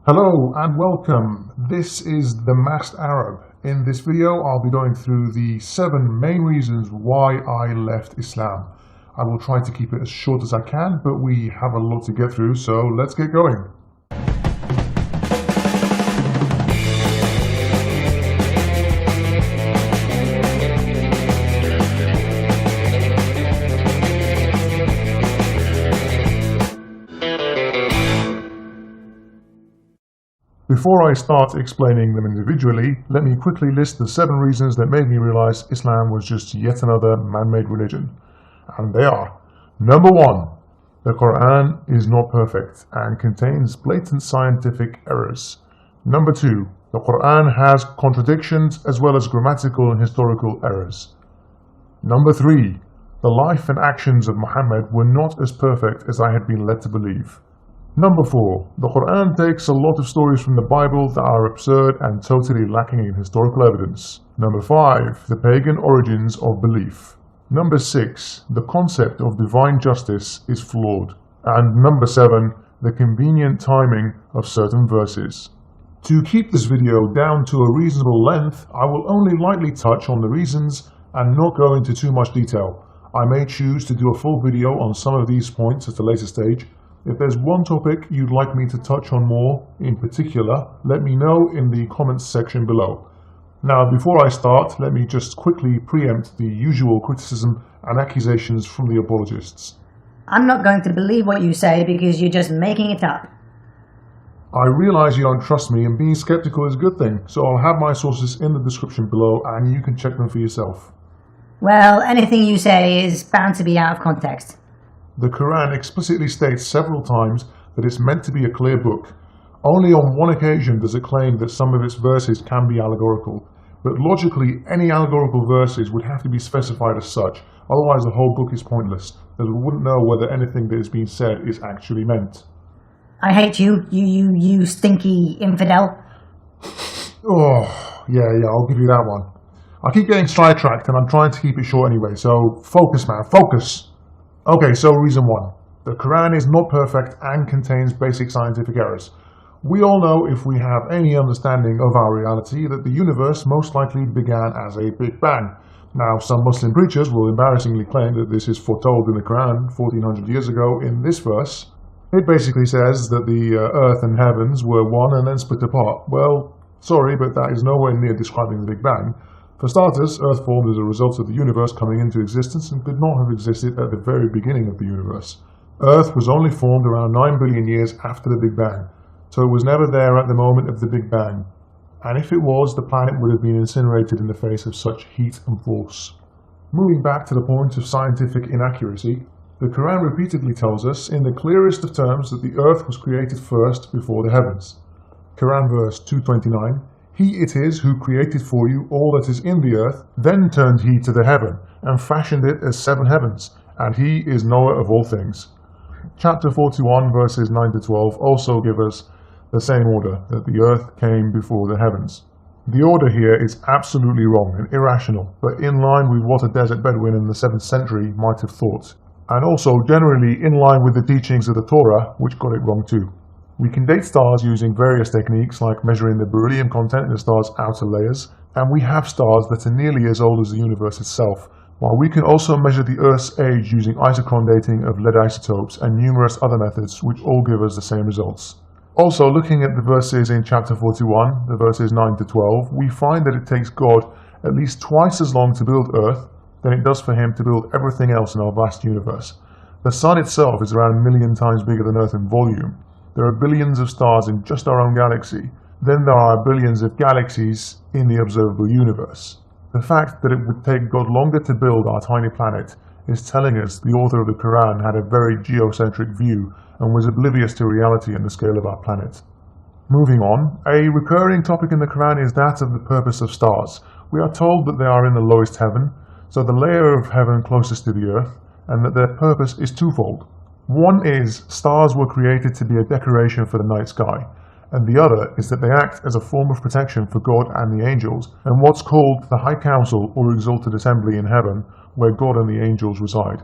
Hello and welcome. This is The Masked Arab. In this video, I'll be going through the 7 main reasons why I left Islam. I will try to keep it as short as I can, but we have a lot to get through, so let's get going. Before I start explaining them individually, let me quickly list the 7 reasons that made me realize Islam was just yet another man-made religion. And they are: Number 1. The Quran is not perfect and contains blatant scientific errors. Number 2. The Quran has contradictions as well as grammatical and historical errors. Number 3. The life and actions of Muhammad were not as perfect as I had been led to believe. Number 4. The Quran takes a lot of stories from the Bible that are absurd and totally lacking in historical evidence. Number 5. The pagan origins of belief. Number 6. The concept of divine justice is flawed. And number 7. The convenient timing of certain verses. To keep this video down to a reasonable length, I will only lightly touch on the reasons and not go into too much detail. I may choose to do a full video on some of these points at a later stage. If there's one topic you'd like me to touch on more in particular, let me know in the comments section below. Now, before I start, let me just quickly preempt the usual criticism and accusations from the apologists. I'm not going to believe what you say because you're just making it up. I realize you don't trust me, and being skeptical is a good thing, so I'll have my sources in the description below and you can check them for yourself. Well, anything you say is bound to be out of context. The Quran explicitly states several times that it's meant to be a clear book. Only on one occasion does it claim that some of its verses can be allegorical, but logically any allegorical verses would have to be specified as such, otherwise the whole book is pointless, as we wouldn't know whether anything that is being said is actually meant. I hate you, you stinky infidel. Oh, yeah, I'll give you that one. I keep getting sidetracked and I'm trying to keep it short anyway, so focus, man, focus! Okay, so reason 1. The Quran is not perfect and contains basic scientific errors. We all know, if we have any understanding of our reality, that the universe most likely began as a Big Bang. Now, some Muslim preachers will embarrassingly claim that this is foretold in the Quran 1400 years ago in this verse. It basically says that the earth and heavens were one and then split apart. Well, sorry, but that is nowhere near describing the Big Bang. For starters, Earth formed as a result of the universe coming into existence and could not have existed at the very beginning of the universe. Earth was only formed around 9 billion years after the Big Bang, so it was never there at the moment of the Big Bang. And if it was, the planet would have been incinerated in the face of such heat and force. Moving back to the point of scientific inaccuracy, the Quran repeatedly tells us in the clearest of terms that the Earth was created first before the heavens. Quran verse 229. He it is who created for you all that is in the earth, then turned he to the heaven, and fashioned it as 7 heavens, and he is knower of all things. Chapter 41 verses 9 to 12 also give us the same order, that the earth came before the heavens. The order here is absolutely wrong and irrational, but in line with what a desert Bedouin in the 7th century might have thought, and also generally in line with the teachings of the Torah, which got it wrong too. We can date stars using various techniques like measuring the beryllium content in the star's outer layers, and we have stars that are nearly as old as the universe itself, while we can also measure the Earth's age using isochron dating of lead isotopes and numerous other methods which all give us the same results. Also, looking at the verses in chapter 41, the verses 9 to 12, we find that it takes God at least twice as long to build Earth than it does for him to build everything else in our vast universe. The Sun itself is around 1 million times bigger than Earth in volume. There are billions of stars in just our own galaxy. Then there are billions of galaxies in the observable universe. The fact that it would take God longer to build our tiny planet is telling us the author of the Quran had a very geocentric view and was oblivious to reality and the scale of our planet. Moving on, a recurring topic in the Quran is that of the purpose of stars. We are told that they are in the lowest heaven, so the layer of heaven closest to the earth, and that their purpose is twofold. One is stars were created to be a decoration for the night sky, and the other is that they act as a form of protection for God and the angels, and what's called the High Council or Exalted Assembly in heaven, where God and the angels reside.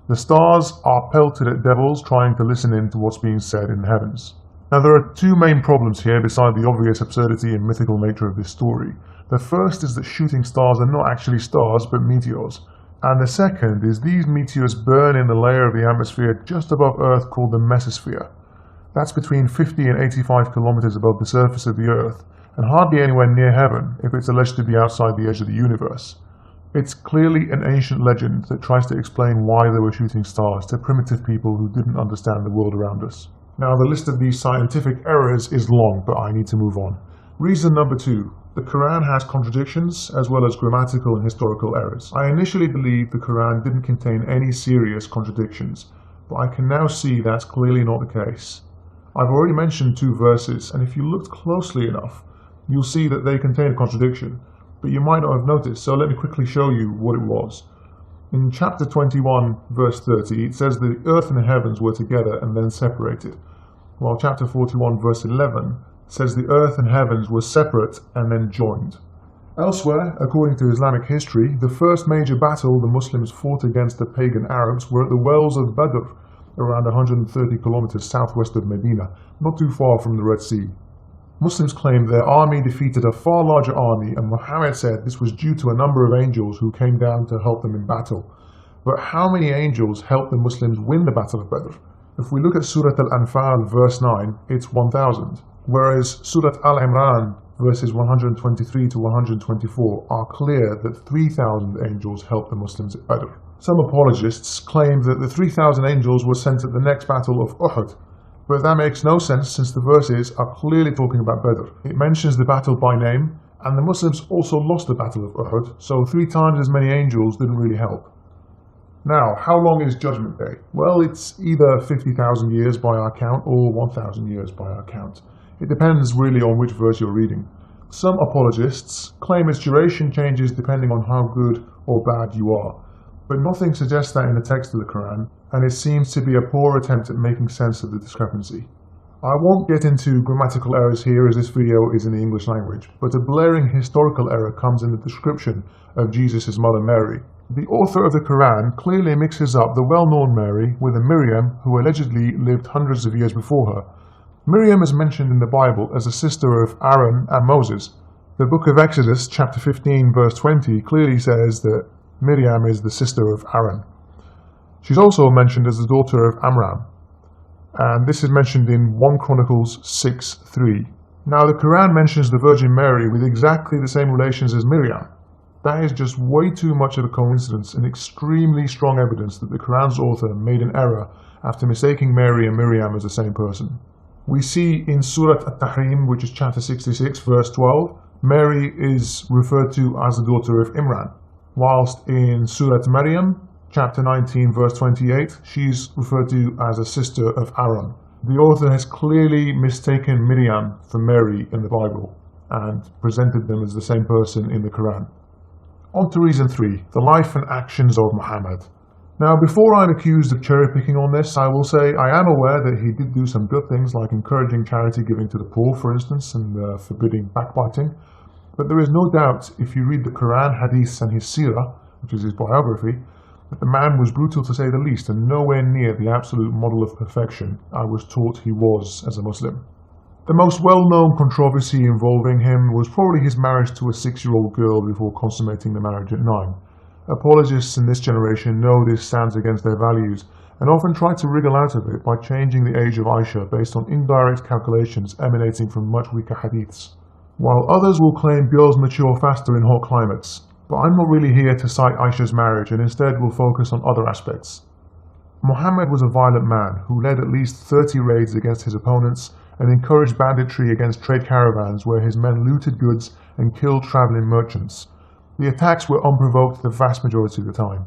The stars are pelted at devils trying to listen in to what's being said in the heavens. Now there are two main problems here beside the obvious absurdity and mythical nature of this story. The first is that shooting stars are not actually stars but meteors. And the second is these meteors burn in the layer of the atmosphere just above Earth called the mesosphere. That's between 50 and 85 kilometers above the surface of the Earth, and hardly anywhere near heaven if it's alleged to be outside the edge of the universe. It's clearly an ancient legend that tries to explain why they were shooting stars to primitive people who didn't understand the world around us. Now the list of these scientific errors is long, but I need to move on. Reason number 2. The Quran has contradictions as well as grammatical and historical errors. I initially believed the Quran didn't contain any serious contradictions, but I can now see that's clearly not the case. I've already mentioned 2 verses, and if you looked closely enough, you'll see that they contain a contradiction, but you might not have noticed, so let me quickly show you what it was. In chapter 21, verse 30, it says the earth and the heavens were together and then separated, while chapter 41, verse 11, says the earth and heavens were separate and then joined. Elsewhere, according to Islamic history, the first major battle the Muslims fought against the pagan Arabs were at the wells of Badr, around 130 kilometers southwest of Medina, not too far from the Red Sea. Muslims claimed their army defeated a far larger army, and Muhammad said this was due to a number of angels who came down to help them in battle. But how many angels helped the Muslims win the Battle of Badr? If we look at Surah Al-Anfal verse 9, it's 1,000. Whereas Surah Al-Imran verses 123 to 124 are clear that 3,000 angels helped the Muslims at Badr. Some apologists claim that the 3,000 angels were sent at the next battle of Uhud, but that makes no sense since the verses are clearly talking about Badr. It mentions the battle by name, and the Muslims also lost the Battle of Uhud, so 3 times as many angels didn't really help. Now, how long is Judgment Day? Well, it's either 50,000 years by our count or 1,000 years by our count. It depends really on which verse you're reading. Some apologists claim its duration changes depending on how good or bad you are, but nothing suggests that in the text of the Quran, and it seems to be a poor attempt at making sense of the discrepancy. I won't get into grammatical errors here as this video is in the English language, but a blaring historical error comes in the description of Jesus' mother Mary. The author of the Quran clearly mixes up the well-known Mary with a Miriam who allegedly lived hundreds of years before her. Miriam is mentioned in the Bible as a sister of Aaron and Moses. The book of Exodus, chapter 15, verse 20, clearly says that Miriam is the sister of Aaron. She's also mentioned as the daughter of Amram, and this is mentioned in 1 Chronicles 6:3. Now the Quran mentions the Virgin Mary with exactly the same relations as Miriam. That is just way too much of a coincidence and extremely strong evidence that the Quran's author made an error after mistaking Mary and Miriam as the same person. We see in Surah At-Tahrim, which is chapter 66, verse 12, Mary is referred to as the daughter of Imran, whilst in Surah Maryam, chapter 19, verse 28, she's referred to as a sister of Aaron. The author has clearly mistaken Miriam for Mary in the Bible and presented them as the same person in the Quran. On to reason 3, the life and actions of Muhammad. Now, before I'm accused of cherry-picking on this, I will say I am aware that he did do some good things like encouraging charity giving to the poor, for instance, and forbidding backbiting. But there is no doubt, if you read the Quran, Hadiths, and his Seerah, which is his biography, that the man was brutal to say the least and nowhere near the absolute model of perfection I was taught he was as a Muslim. The most well-known controversy involving him was probably his marriage to a 6-year-old girl before consummating the marriage at 9. Apologists in this generation know this stands against their values and often try to wriggle out of it by changing the age of Aisha based on indirect calculations emanating from much weaker hadiths, while others will claim girls mature faster in hot climates. But I'm not really here to cite Aisha's marriage and instead will focus on other aspects. Muhammad was a violent man who led at least 30 raids against his opponents and encouraged banditry against trade caravans where his men looted goods and killed traveling merchants. The attacks were unprovoked the vast majority of the time.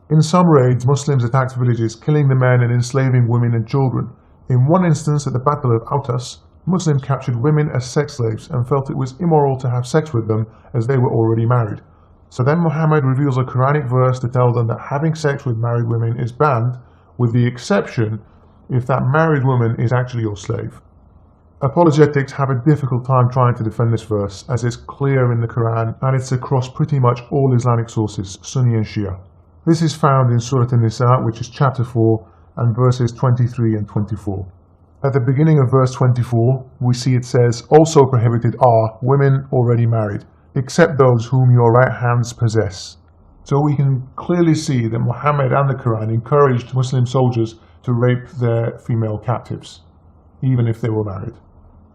In some raids, Muslims attacked villages, killing the men and enslaving women and children. In one instance at the Battle of Autas, Muslims captured women as sex slaves and felt it was immoral to have sex with them as they were already married. So then Muhammad reveals a Quranic verse to tell them that having sex with married women is banned, with the exception if that married woman is actually your slave. Apologetics have a difficult time trying to defend this verse, as it's clear in the Quran and it's across pretty much all Islamic sources, Sunni and Shia. This is found in Surah An-Nisa, which is chapter 4, and verses 23 and 24. At the beginning of verse 24, we see it says, "Also prohibited are women already married, except those whom your right hands possess." So we can clearly see that Muhammad and the Quran encouraged Muslim soldiers to rape their female captives, even if they were married.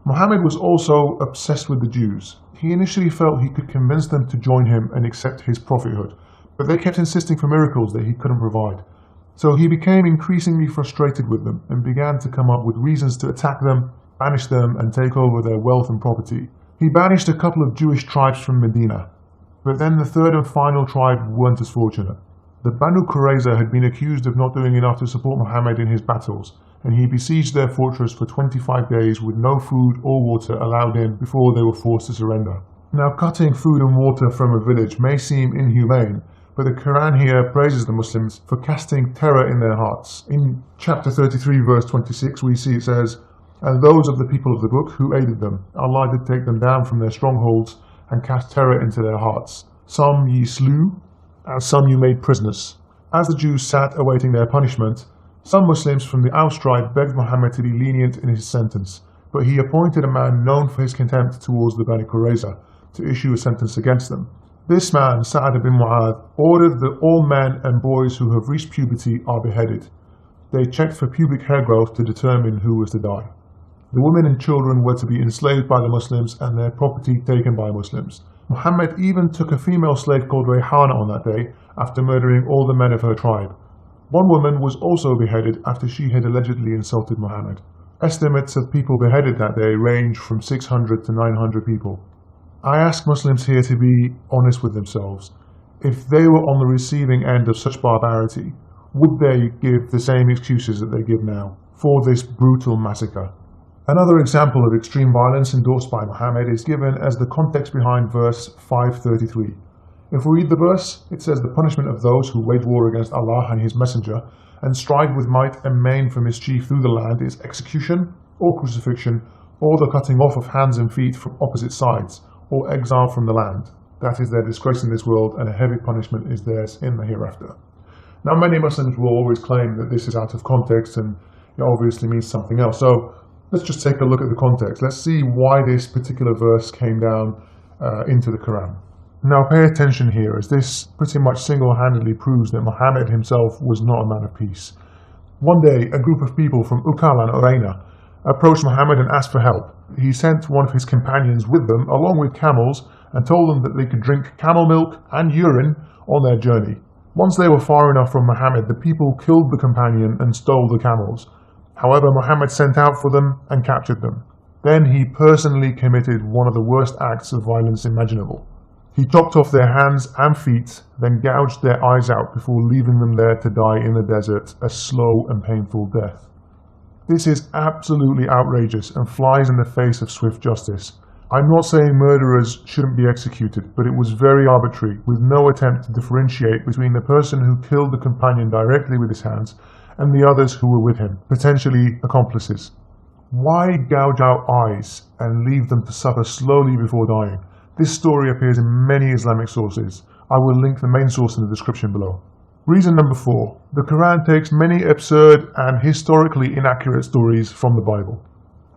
Muhammad was also obsessed with the Jews. He initially felt he could convince them to join him and accept his prophethood, but they kept insisting for miracles that he couldn't provide. So he became increasingly frustrated with them and began to come up with reasons to attack them, banish them, and take over their wealth and property. He banished a couple of Jewish tribes from Medina, but then the third and final tribe weren't as fortunate. The Banu Qurayza had been accused of not doing enough to support Muhammad in his battles, and he besieged their fortress for 25 days with no food or water allowed in before they were forced to surrender. Now, cutting food and water from a village may seem inhumane, but the Quran here praises the Muslims for casting terror in their hearts. In chapter 33, verse 26, we see it says, "And those of the people of the book who aided them, Allah did take them down from their strongholds and cast terror into their hearts. Some ye slew, and some you made prisoners." As the Jews sat awaiting their punishment, some Muslims from the Aus tribe begged Muhammad to be lenient in his sentence, but he appointed a man known for his contempt towards the Bani Qurayza to issue a sentence against them. This man, Sa'ad bin Mu'adh, ordered that all men and boys who have reached puberty are beheaded. They checked for pubic hair growth to determine who was to die. The women and children were to be enslaved by the Muslims and their property taken by Muslims. Muhammad even took a female slave called Rayhana on that day after murdering all the men of her tribe. One woman was also beheaded after she had allegedly insulted Muhammad. Estimates of people beheaded that day range from 600 to 900 people. I ask Muslims here to be honest with themselves. If they were on the receiving end of such barbarity, would they give the same excuses that they give now for this brutal massacre? Another example of extreme violence endorsed by Muhammad is given as the context behind verse 533. If we read the verse, it says, "The punishment of those who wage war against Allah and His Messenger and strive with might and main for mischief through the land is execution or crucifixion or the cutting off of hands and feet from opposite sides or exile from the land. That is their disgrace in this world, and a heavy punishment is theirs in the hereafter." Now, many Muslims will always claim that this is out of context and it obviously means something else. So let's just take a look at the context. Let's see why this particular verse came down into the Quran. Now, pay attention here, as this pretty much single-handedly proves that Muhammad himself was not a man of peace. One day, a group of people from Ukal and Urayna approached Muhammad and asked for help. He sent one of his companions with them, along with camels, and told them that they could drink camel milk and urine on their journey. Once they were far enough from Muhammad, the people killed the companion and stole the camels. However, Muhammad sent out for them and captured them. Then he personally committed one of the worst acts of violence imaginable. He chopped off their hands and feet, then gouged their eyes out before leaving them there to die in the desert a slow and painful death. This is absolutely outrageous and flies in the face of swift justice. I'm not saying murderers shouldn't be executed, but it was very arbitrary, with no attempt to differentiate between the person who killed the companion directly with his hands and the others who were with him, potentially accomplices. Why gouge out eyes and leave them to suffer slowly before dying? This story appears in many Islamic sources. I will link the main source in the description below. Reason number 4. The Quran takes many absurd and historically inaccurate stories from the Bible.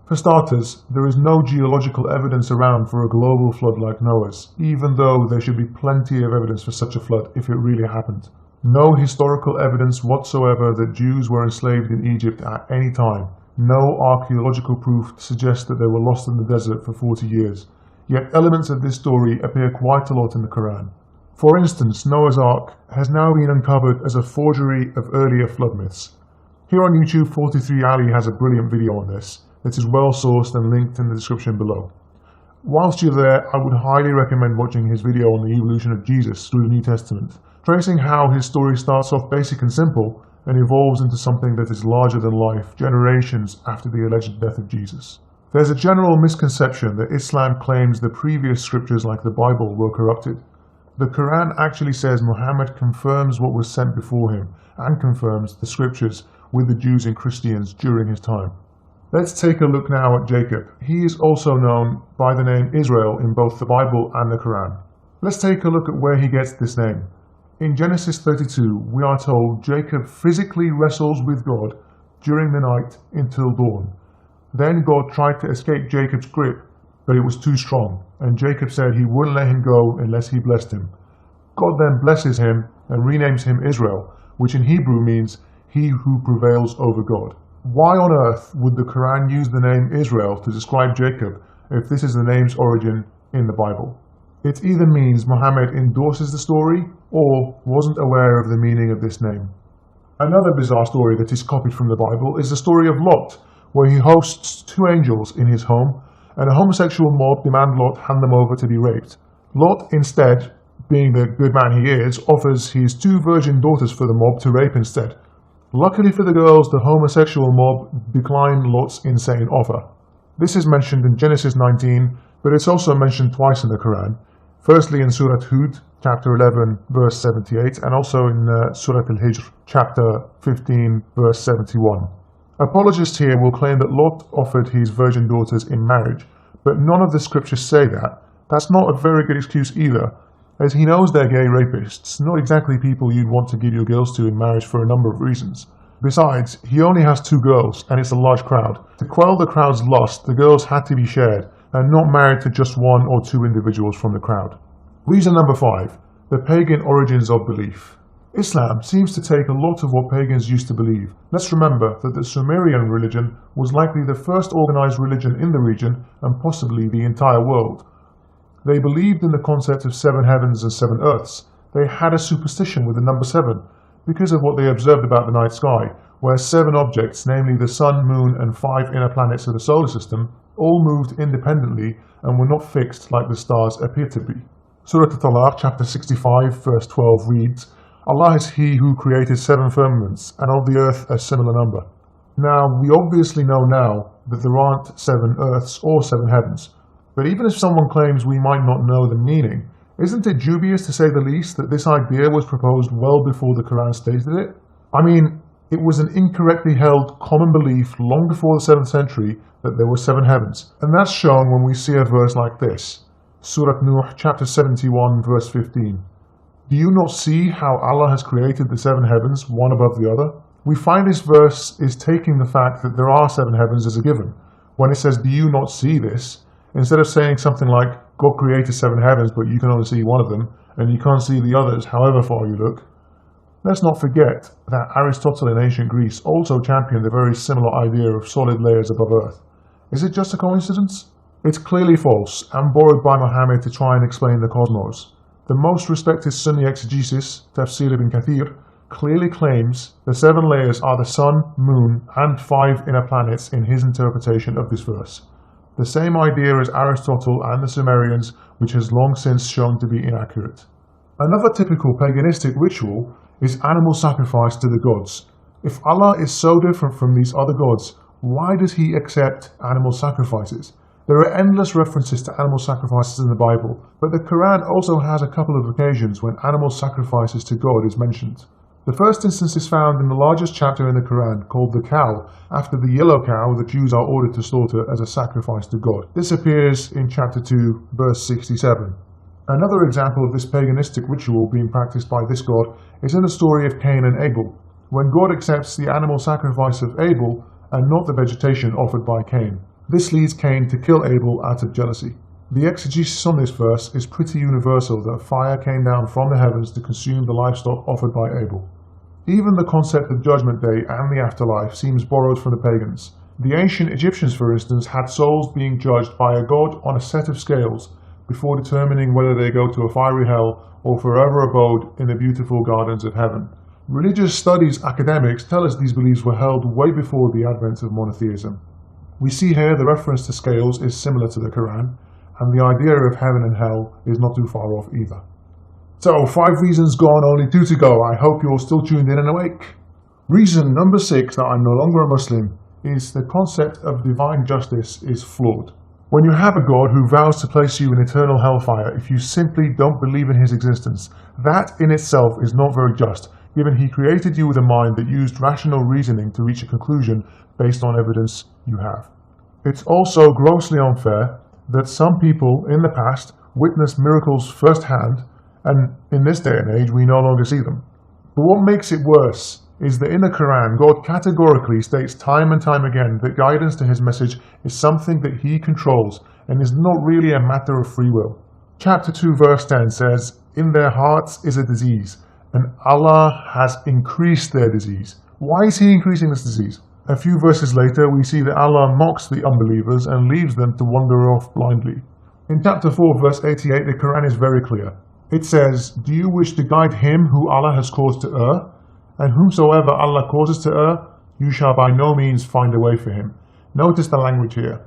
For starters, there is no geological evidence around for a global flood like Noah's, even though there should be plenty of evidence for such a flood if it really happened. No historical evidence whatsoever that Jews were enslaved in Egypt at any time. No archaeological proof suggests that they were lost in the desert for 40 years. Yet elements of this story appear quite a lot in the Quran. For instance, Noah's Ark has now been uncovered as a forgery of earlier flood myths. Here on YouTube, 43 Ali has a brilliant video on this that is well sourced and linked in the description below. Whilst you're there, I would highly recommend watching his video on the evolution of Jesus through the New Testament, tracing how his story starts off basic and simple and evolves into something that is larger than life generations after the alleged death of Jesus. There's a general misconception that Islam claims the previous scriptures like the Bible were corrupted. The Quran actually says Muhammad confirms what was sent before him and confirms the scriptures with the Jews and Christians during his time. Let's take a look now at Jacob. He is also known by the name Israel in both the Bible and the Quran. Let's take a look at where he gets this name. In Genesis 32, we are told Jacob physically wrestles with God during the night until dawn, Then God tried to escape Jacob's grip, but it was too strong, and Jacob said he wouldn't let him go unless he blessed him. God then blesses him and renames him Israel, which in Hebrew means he who prevails over God. Why on earth would the Quran use the name Israel to describe Jacob if this is the name's origin in the Bible? It either means Muhammad endorses the story or wasn't aware of the meaning of this name. Another bizarre story that is copied from the Bible is the story of Lot, where he hosts two angels in his home, and a homosexual mob demand Lot hand them over to be raped. Lot, instead, being the good man he is, offers his two virgin daughters for the mob to rape instead. Luckily for the girls, the homosexual mob declined Lot's insane offer. This is mentioned in Genesis 19, but it's also mentioned twice in the Quran. Firstly in Surah Hud, chapter 11, verse 78, and also in Surah Al-Hijr, chapter 15, verse 71. Apologists here will claim that Lot offered his virgin daughters in marriage, but none of the scriptures say that. That's not a very good excuse either, as he knows they're gay rapists, not exactly people you'd want to give your girls to in marriage for a number of reasons. Besides, he only has two girls, and it's a large crowd. To quell the crowd's lust, the girls had to be shared, and not married to just one or two individuals from the crowd. Reason number 5. The pagan origins of belief. Islam seems to take a lot of what pagans used to believe. Let's remember that the Sumerian religion was likely the first organized religion in the region and possibly the entire world. They believed in the concept of 7 heavens and 7 earths. They had a superstition with the number 7 because of what they observed about the night sky, where 7 objects, namely the sun, moon, and 5 inner planets of the solar system, all moved independently and were not fixed like the stars appear to be. Surah At-Talaq, chapter 65, verse 12 reads, Allah is He who created 7 firmaments, and of the earth a similar number. Now, we obviously know now that there aren't 7 earths or 7 heavens, but even if someone claims we might not know the meaning, isn't it dubious to say the least that this idea was proposed well before the Quran stated it? I mean, it was an incorrectly held common belief long before the 7th century that there were 7 heavens, and that's shown when we see a verse like this. Surah Nuh, chapter 71, verse 15. Do you not see how Allah has created the 7 heavens, one above the other? We find this verse is taking the fact that there are 7 heavens as a given. When it says, do you not see this? Instead of saying something like, God created 7 heavens, but you can only see one of them, and you can't see the others however far you look. Let's not forget that Aristotle in ancient Greece also championed a very similar idea of solid layers above earth. Is it just a coincidence? It's clearly false, and borrowed by Muhammad to try and explain the cosmos. The most respected Sunni exegesis, Tafsir ibn Kathir, clearly claims the 7 layers are the sun, moon, and 5 inner planets in his interpretation of this verse. The same idea as Aristotle and the Sumerians, which has long since shown to be inaccurate. Another typical paganistic ritual is animal sacrifice to the gods. If Allah is so different from these other gods, why does He accept animal sacrifices? There are endless references to animal sacrifices in the Bible, but the Quran also has a couple of occasions when animal sacrifices to God is mentioned. The first instance is found in the largest chapter in the Quran, called the cow, after the yellow cow the Jews are ordered to slaughter as a sacrifice to God. This appears in chapter 2, verse 67. Another example of this paganistic ritual being practiced by this god is in the story of Cain and Abel, when God accepts the animal sacrifice of Abel and not the vegetation offered by Cain. This leads Cain to kill Abel out of jealousy. The exegesis on this verse is pretty universal that fire came down from the heavens to consume the livestock offered by Abel. Even the concept of Judgment Day and the afterlife seems borrowed from the pagans. The ancient Egyptians, for instance, had souls being judged by a god on a set of scales before determining whether they go to a fiery hell or forever abode in the beautiful gardens of heaven. Religious studies academics tell us these beliefs were held way before the advent of monotheism. We see here the reference to scales is similar to the Quran, and the idea of heaven and hell is not too far off either. So, 5 reasons gone, only 2 to go. I hope you're still tuned in and awake. Reason number 6 that I'm no longer a Muslim is the concept of divine justice is flawed. When you have a God who vows to place you in eternal hellfire if you simply don't believe in His existence, that in itself is not very just, given He created you with a mind that used rational reasoning to reach a conclusion based on evidence you have. It's also grossly unfair that some people in the past witnessed miracles firsthand, and in this day and age we no longer see them. But what makes it worse is that in the Quran, God categorically states time and time again that guidance to his message is something that he controls and is not really a matter of free will. Chapter 2 verse 10 says, "In their hearts is a disease, and Allah has increased their disease." Why is he increasing this disease? A few verses later, we see that Allah mocks the unbelievers and leaves them to wander off blindly. In chapter 4 verse 88, the Quran is very clear. It says, "Do you wish to guide him who Allah has caused to err? And whomsoever Allah causes to err, you shall by no means find a way for him." Notice the language here.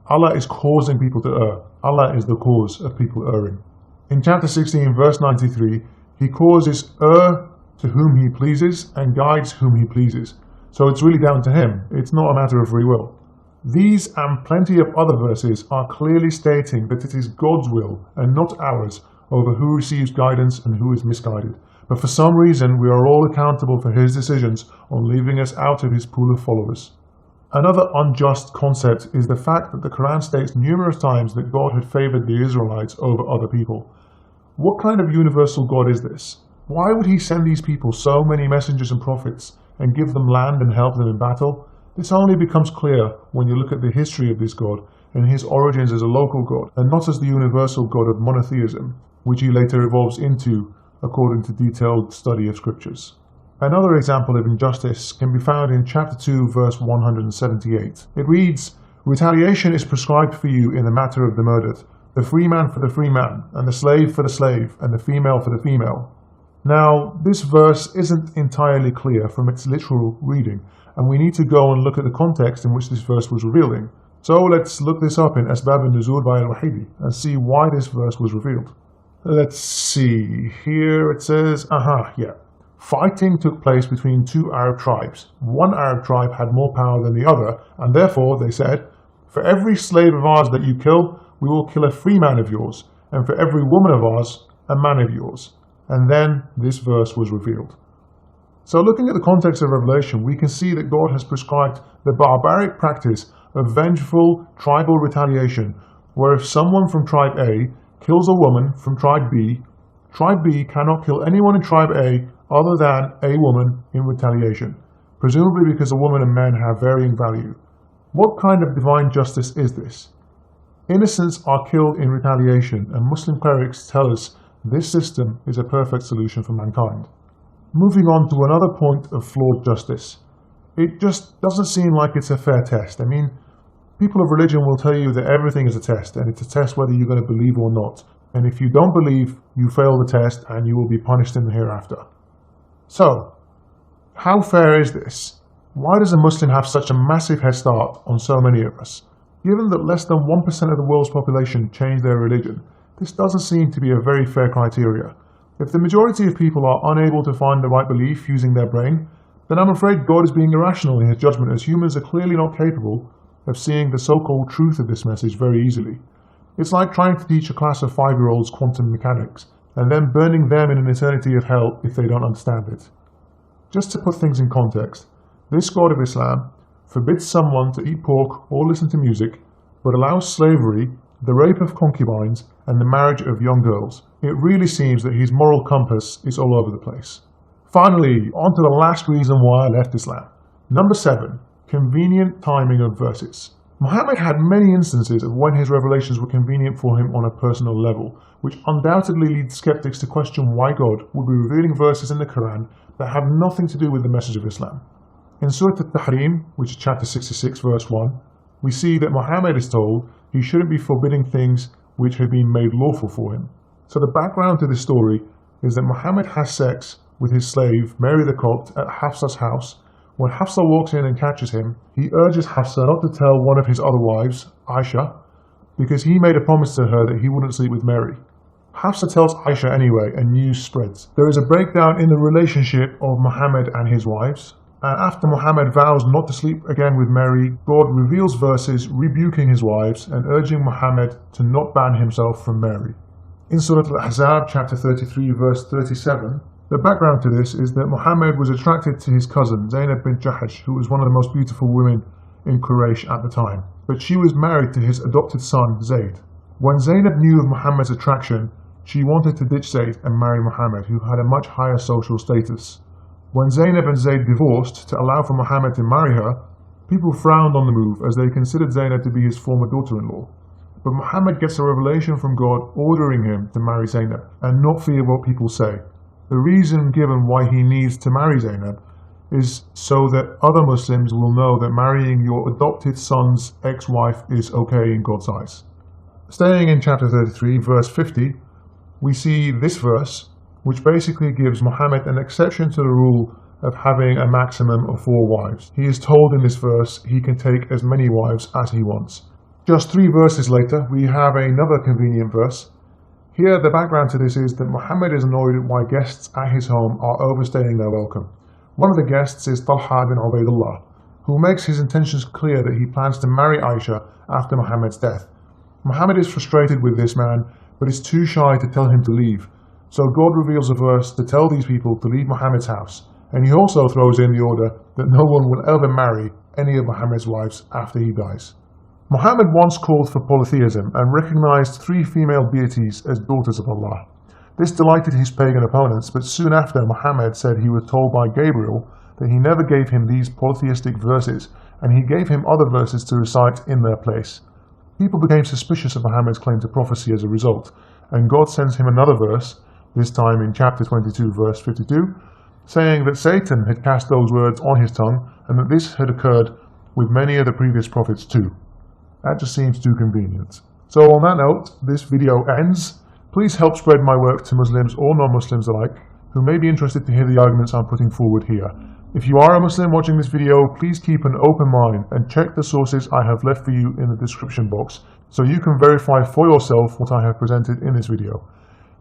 Allah is causing people to err. Allah is the cause of people erring. In chapter 16 verse 93, he causes err to whom he pleases and guides whom he pleases. So it's really down to him. It's not a matter of free will. These and plenty of other verses are clearly stating that it is God's will and not ours over who receives guidance and who is misguided. But for some reason, we are all accountable for his decisions on leaving us out of his pool of followers. Another unjust concept is the fact that the Quran states numerous times that God had favored the Israelites over other people. What kind of universal God is this? Why would he send these people so many messengers and prophets and give them land and help them in battle? This only becomes clear when you look at the history of this God and his origins as a local God and not as the universal God of monotheism, which he later evolves into according to detailed study of scriptures. Another example of injustice can be found in chapter 2 verse 178. It reads, "Retaliation is prescribed for you in the matter of the murdered, the free man for the free man, and the slave for the slave, and the female for the female." Now, this verse isn't entirely clear from its literal reading, and we need to go and look at the context in which this verse was revealing. So let's look this up in Asbab al-Nuzul by al-Wahidi and see why this verse was revealed. Let's see, here it says, fighting took place between two Arab tribes. One Arab tribe had more power than the other, and therefore they said, "For every slave of ours that you kill, we will kill a free man of yours, and for every woman of ours, a man of yours." And then this verse was revealed. So looking at the context of Revelation, we can see that God has prescribed the barbaric practice of vengeful tribal retaliation, where if someone from tribe A kills a woman from tribe B cannot kill anyone in tribe A other than a woman in retaliation, presumably because a woman and men have varying value. What kind of divine justice is this? Innocents are killed in retaliation, and Muslim clerics tell us this system is a perfect solution for mankind. Moving on to another point of flawed justice. It just doesn't seem like it's a fair test. I mean, people of religion will tell you that everything is a test, and it's a test whether you're going to believe or not. And if you don't believe, you fail the test and you will be punished in the hereafter. So, how fair is this? Why does a Muslim have such a massive head start on so many of us? Given that less than 1% of the world's population change their religion, this doesn't seem to be a very fair criteria. If the majority of people are unable to find the right belief using their brain, then I'm afraid God is being irrational in his judgment, as humans are clearly not capable of seeing the so-called truth of this message very easily. It's like trying to teach a class of 5-year-olds quantum mechanics, and then burning them in an eternity of hell if they don't understand it. Just to put things in context, this God of Islam forbids someone to eat pork or listen to music, but allows slavery, the rape of concubines, and the marriage of young girls. It really seems that his moral compass is all over the place. Finally, on to the last reason why I left Islam. Number 7, convenient timing of verses. Muhammad had many instances of when his revelations were convenient for him on a personal level, which undoubtedly leads skeptics to question why God would be revealing verses in the Quran that have nothing to do with the message of Islam. In Surah At-Tahrim, which is chapter 66 verse 1, we see that Muhammad is told he shouldn't be forbidding things which have been made lawful for him. So the background to this story is that Muhammad has sex with his slave Mary the Copt at Hafsa's house. When Hafsa walks in and catches him, he urges Hafsa not to tell one of his other wives, Aisha, because he made a promise to her that he wouldn't sleep with Mary. Hafsa tells Aisha anyway, and news spreads. There is a breakdown in the relationship of Muhammad and his wives, and after Muhammad vows not to sleep again with Mary, God reveals verses rebuking his wives and urging Muhammad to not ban himself from Mary. In Surah Al-Ahzab, chapter 33, verse 37, the background to this is that Muhammad was attracted to his cousin, Zainab bint Jahash, who was one of the most beautiful women in Quraysh at the time. But she was married to his adopted son, Zayd. When Zainab knew of Muhammad's attraction, she wanted to ditch Zayd and marry Muhammad, who had a much higher social status. When Zainab and Zayd divorced to allow for Muhammad to marry her, people frowned on the move as they considered Zainab to be his former daughter-in-law. But Muhammad gets a revelation from God ordering him to marry Zainab and not fear what people say. The reason given why he needs to marry Zainab is so that other Muslims will know that marrying your adopted son's ex-wife is okay in God's eyes. Staying in chapter 33, verse 50, we see this verse, which basically gives Muhammad an exception to the rule of having a maximum of 4 wives. He is told in this verse he can take as many wives as he wants. Just 3 verses later, we have another convenient verse. Here, the background to this is that Muhammad is annoyed at why guests at his home are overstaying their welcome. One of the guests is Talha bin Ubaidullah, who makes his intentions clear that he plans to marry Aisha after Muhammad's death. Muhammad is frustrated with this man, but is too shy to tell him to leave. So God reveals a verse to tell these people to leave Muhammad's house, and he also throws in the order that no one will ever marry any of Muhammad's wives after he dies. Muhammad once called for polytheism and recognized 3 female deities as daughters of Allah. This delighted his pagan opponents, but soon after Muhammad said he was told by Gabriel that he never gave him these polytheistic verses, and he gave him other verses to recite in their place. People became suspicious of Muhammad's claim to prophecy as a result, and God sends him another verse, this time in chapter 22, verse 52, saying that Satan had cast those words on his tongue, and that this had occurred with many of the previous prophets too. That just seems too convenient. So on that note, this video ends. Please help spread my work to Muslims or non-Muslims alike, who may be interested to hear the arguments I'm putting forward here. If you are a Muslim watching this video, please keep an open mind and check the sources I have left for you in the description box, so you can verify for yourself what I have presented in this video.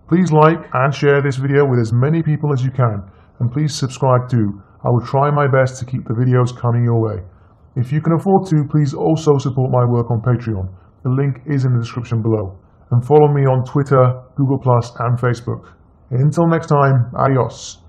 Please like and share this video with as many people as you can, and please subscribe too. I will try my best to keep the videos coming your way. If you can afford to, please also support my work on Patreon. The link is in the description below. And follow me on Twitter, Google+, and Facebook. Until next time, adios.